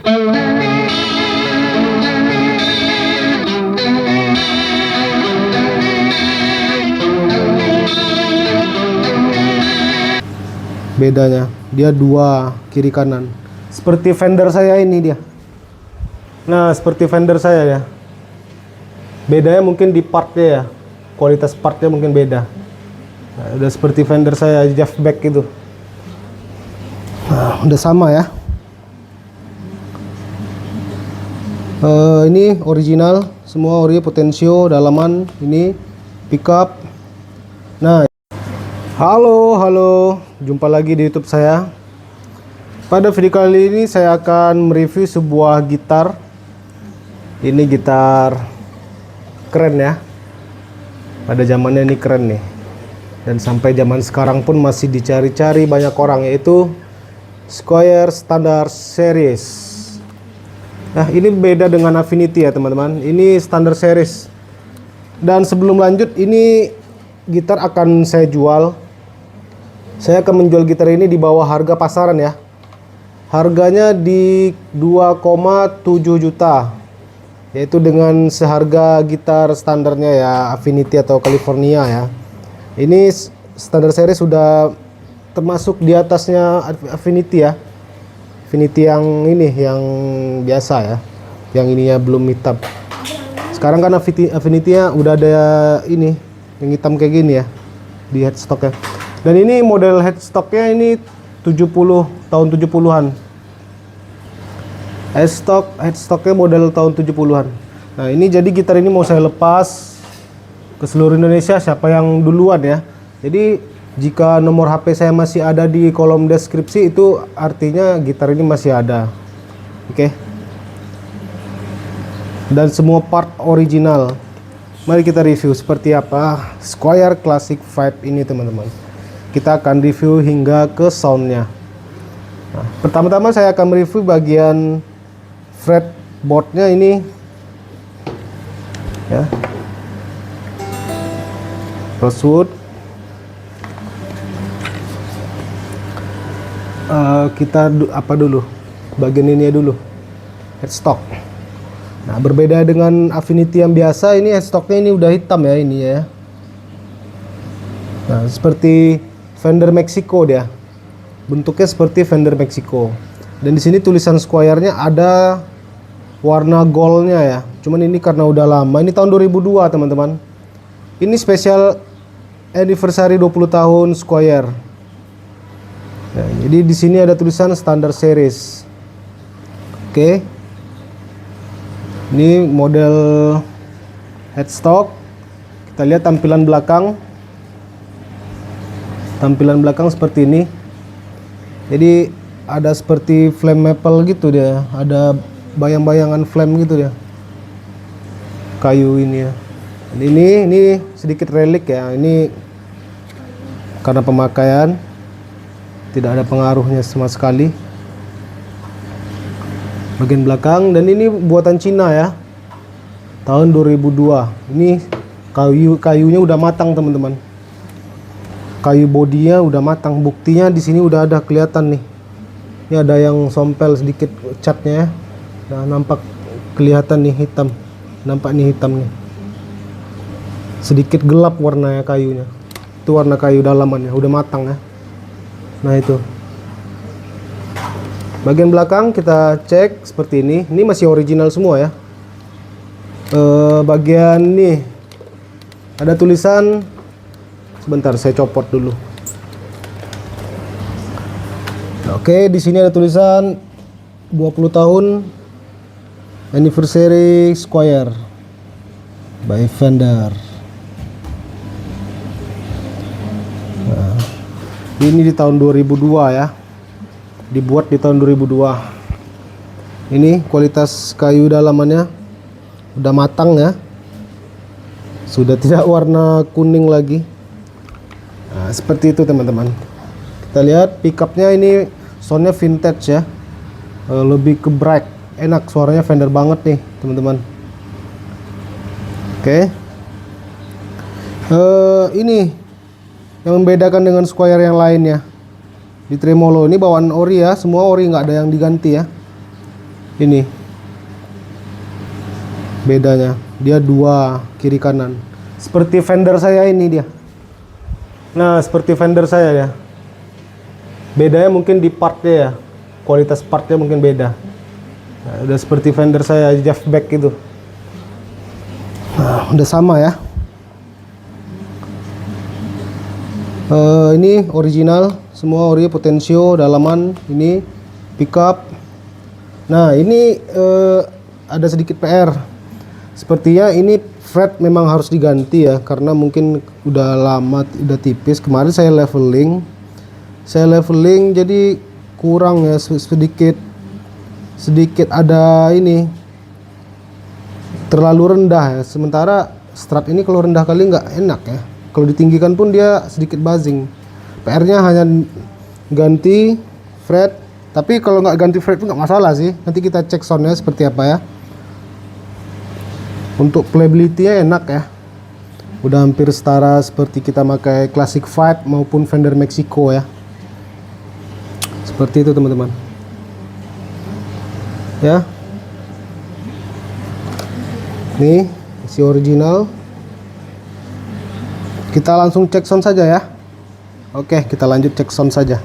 Bedanya dia dua kiri kanan, seperti Fender saya ini dia. Nah, seperti Fender saya ya. Bedanya mungkin di partnya ya, kualitas partnya mungkin beda. Nah, udah seperti Fender saya Jeff Beck itu. Nah, udah sama ya. Ini original, semua ori, potensio, dalaman, ini pickup. Nah, halo, jumpa lagi di YouTube saya. Pada video kali ini saya akan mereview sebuah gitar. Ini gitar keren ya. Pada zamannya ini keren nih. Dan sampai zaman sekarang pun masih dicari-cari banyak orang, yaitu Squier Standard Series. Nah, ini beda dengan Affinity ya teman-teman. Ini Standard Series. Dan sebelum lanjut, ini gitar akan saya jual. Saya akan menjual gitar ini di bawah harga pasaran ya. Harganya di 2,7 juta. Yaitu dengan seharga gitar standarnya ya, Affinity atau California ya. Ini Standard Series sudah termasuk di atasnya Affinity ya. Affinity yang ini, yang biasa ya. Yang ininya belum hitam. Sekarang kan Affinity-nya udah ada ini, yang hitam kayak gini ya, di headstocknya. Dan ini model headstocknya ini tahun 70-an. Headstocknya model tahun 70-an. Nah, ini jadi gitar ini mau saya lepas ke seluruh Indonesia, siapa yang duluan ya. Jadi jika nomor HP saya masih ada di kolom deskripsi, itu artinya gitar ini masih ada. Oke. Dan semua part original. Mari kita review seperti apa Squier Classic 5 ini teman-teman. Kita akan review hingga ke soundnya. Nah, pertama-tama saya akan mereview bagian fretboardnya ini ya. Rosewood. Kita apa dulu? Bagian ini dulu. Headstock. Nah, berbeda dengan Affinity yang biasa, ini headstocknya ini udah hitam ya ini ya. Nah, seperti Fender Mexico dia. Bentuknya seperti Fender Mexico. Dan di sini tulisan Squiernya ada warna goldnya ya. Cuman ini karena udah lama. Ini tahun 2002 teman-teman. Ini spesial anniversary 20 tahun Squier. Nah, jadi di sini ada tulisan Standard Series. Oke. Ini model headstock. Kita lihat tampilan belakang. Tampilan belakang seperti ini. Jadi ada seperti flame maple gitu dia. Ada bayang-bayangan flame gitu dia. Kayu ini ya. Ini sedikit relik ya. Ini karena pemakaian. Tidak ada pengaruhnya sama sekali. Bagian belakang, dan ini buatan Cina ya. Tahun 2002. Ini kayunya udah matang teman-teman. Kayu bodinya udah matang. Buktinya di sini udah ada kelihatan nih. Ini ada yang sompel sedikit catnya ya. Nah, nampak kelihatan nih hitam. Nampak nih hitam nih. Sedikit gelap warnanya kayunya. Itu warna kayu dalamannya, udah matang ya. Nah, itu. Bagian belakang kita cek seperti ini. Ini masih original semua ya. Bagian ini ada tulisan. Sebentar, saya copot dulu. Oke, di sini ada tulisan 20 tahun anniversary Squier by Fender. Nah, ini di tahun 2002 ya. Dibuat di tahun 2002. Ini kualitas kayu dalamannya udah matang ya. Sudah tidak warna kuning lagi. Nah, seperti itu teman-teman. Kita lihat pickupnya ini soundnya vintage ya. Lebih ke bright, enak, suaranya Fender banget nih teman-teman. Oke. Ini yang membedakan dengan Squier yang lainnya. Di tremolo ini bawaan ori ya, semua ori, nggak ada yang diganti ya. Ini bedanya, dia dua kiri kanan. Seperti fender saya ini dia. Nah, seperti fender saya ya. Bedanya mungkin di partnya ya. Kualitas partnya mungkin beda. Nah, udah seperti fender saya Jeff Beck itu. Nah, udah sama ya. Ini original, semua ori, potensio, dalaman, ini pickup. Nah, ini ada sedikit PR. Sepertinya ini fret memang harus diganti ya, karena mungkin udah lama, udah tipis. Kemarin saya leveling jadi kurang ya, sedikit ada ini terlalu rendah ya. Sementara strap ini kalau rendah kali nggak enak ya, kalau ditinggikan pun dia sedikit buzzing. PR-nya hanya ganti fret, tapi kalau nggak ganti fret pun nggak masalah sih. Nanti kita cek soundnya seperti apa ya. Untuk playability-nya enak ya, udah hampir setara seperti kita pakai Classic 5 maupun Fender Mexico ya. Seperti itu teman-teman ya. Nih si original. Kita langsung cek sound saja ya. Oke, kita lanjut cek sound saja.